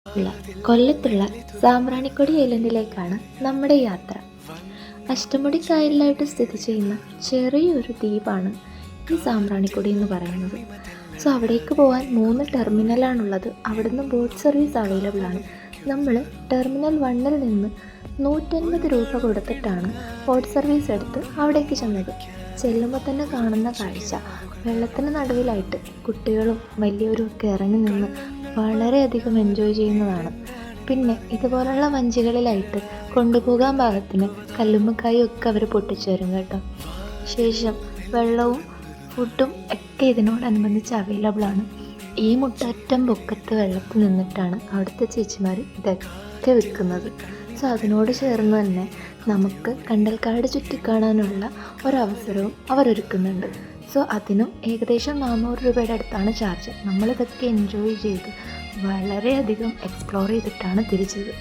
ഉള്ള കൊല്ലത്തുള്ള സാമ്പ്രാണിക്കൊടി ഐലൻഡിലേക്കാണ് നമ്മുടെ യാത്ര. അഷ്ടമുടി കായലിലായിട്ട് സ്ഥിതി ചെയ്യുന്ന ചെറിയൊരു ദ്വീപാണ് ഈ സാമ്പ്രാണിക്കൊടി എന്ന് പറയുന്നത്. സോ അവിടേക്ക് പോകാൻ 3 ടെർമിനലാണുള്ളത്. അവിടുന്ന് ബോട്ട് സർവീസ് അവൈലബിൾ ആണ്. നമ്മൾ ടെർമിനൽ 1-ൽ നിന്ന് 150 രൂപ കൊടുത്തിട്ടാണ് ബോട്ട് സർവീസ് എടുത്ത് അവിടേക്ക് ചെന്നത്. ചെല്ലുമ്പോൾ തന്നെ കാണുന്ന കാഴ്ച, വെള്ളത്തിന് നടുവിലായിട്ട് കുട്ടികളും വലിയവരും ഒക്കെ ഇറങ്ങി നിന്ന് വളരെയധികം എൻജോയ് ചെയ്യുന്നതാണ്. പിന്നെ ഇതുപോലുള്ള വഞ്ചികളിലായിട്ട് കൊണ്ടുപോകാൻ പാകത്തിന് കല്ലുമ്മക്കായും ഒക്കെ അവർ പൊട്ടിച്ചു തരും കേട്ടോ. ശേഷം വെള്ളവും ഫുഡും ഒക്കെ ഇതിനോടനുബന്ധിച്ച് അവൈലബിൾ ആണ്. ഈ മുട്ടറ്റം പൊക്കത്ത് വെള്ളത്തിൽ നിന്നിട്ടാണ് അവിടുത്തെ ചേച്ചിമാർ ഇതൊക്കെ വിൽക്കുന്നത്. സോ അതിനോട് ചേർന്ന് തന്നെ നമുക്ക് കണ്ടൽക്കാട് ചുറ്റിക്കാണാനുള്ള ഒരവസരവും അവരൊരുക്കുന്നുണ്ട്. സോ അതിനും ഏകദേശം 400 രൂപയുടെ അടുത്താണ് ചാർജ്. നമ്മളിതൊക്കെ എൻജോയ് ചെയ്ത് വളരെയധികം എക്സ്പ്ലോർ ചെയ്തിട്ടാണ് തിരിച്ചത്.